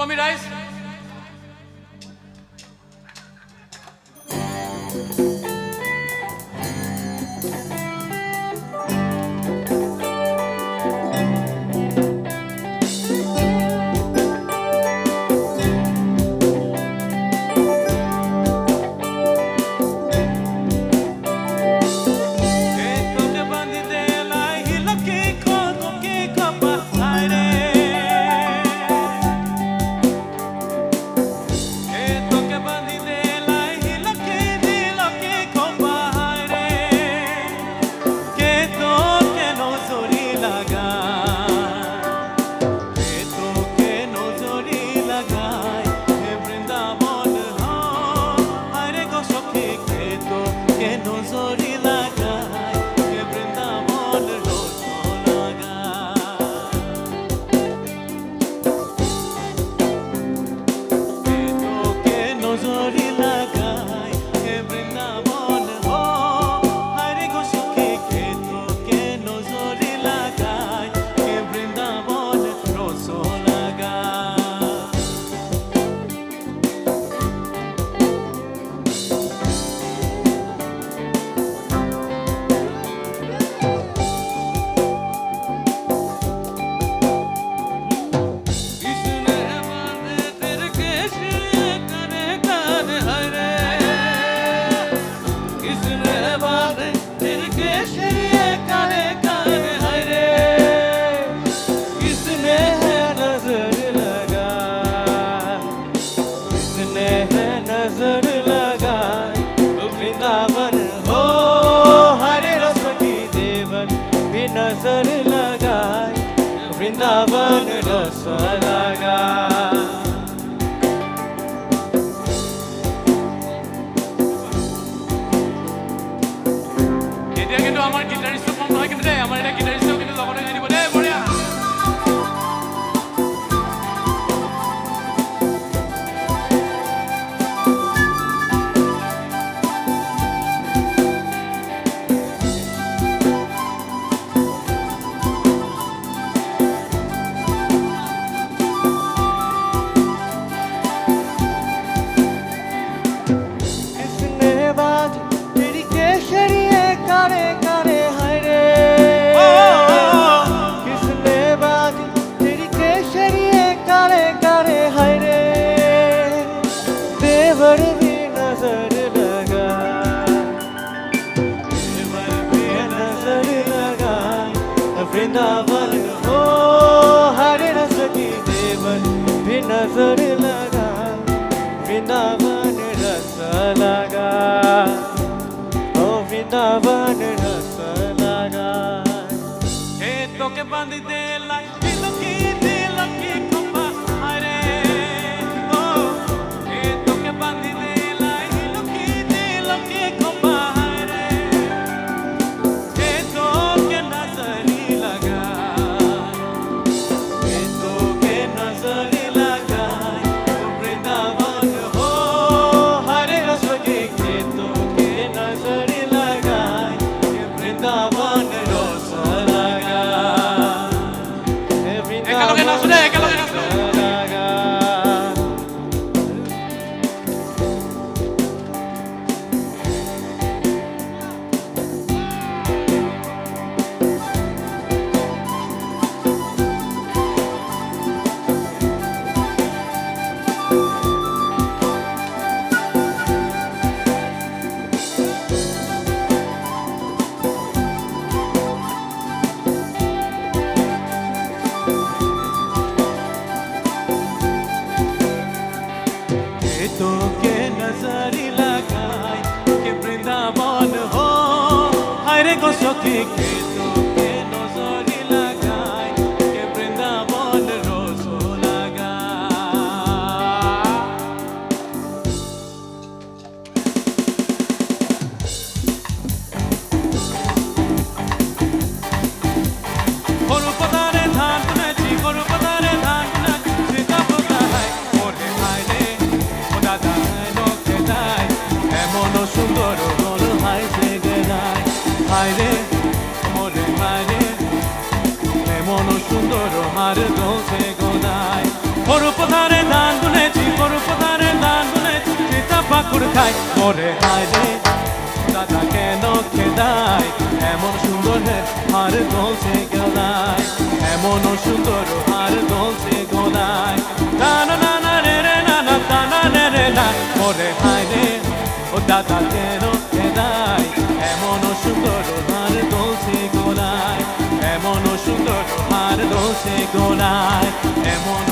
for me, guys. नजर लगाए वृंदावन रस लगा এতিয়া কিন্তু আমাৰ গিটাৰিষ্ট কম নহয় কিন্তু দেই আমাৰ এটা গিটাৰিষ্ট কিন্তু লগতে গাই দিব দেই বঢ়িয়া वृंदावन हो हरे रस की देवन भी नजर लगा वृंदावन रस लगा ओ वृंदावन रस लगा खेतों के बांध दे लाई दिलों की खंबा हरे ओ खेतों के बांध दे लाई दिलों की खंबा हरे खेतों के नजरी खेतों के नजरी लगाए कि वृंदावन हो हरे को सखी खेतों के नजरी लगाए कि वृंदावन रोसो लगा गरु पतारे धान नाची गरु पतारे धान नाची सीता पोता है मोरे आइले সুন্দর গোল হাইছে গেলায় হাইরে মোরে হাইরে এমন সুন্দর হার দোষে গোলায় ও পরুপধারে ধান বুনেছি, পরুপধারে ধান বুনেছি, সীতা পাকুড় খাই মোরে হায় রে দাদা কেন খেদায়, এমন সুন্দর হার দোলছে গলায়, এমন সুন্দর হার দোলছে গলায়। টানা না না রে রে না না টানা রে রে না মোরে হায় রে ও দাদা কেন খেদায়, এমন সুন্দর হার দোলছে গলায়, এমন সুন্দর হার দোলছে গলায়, এমন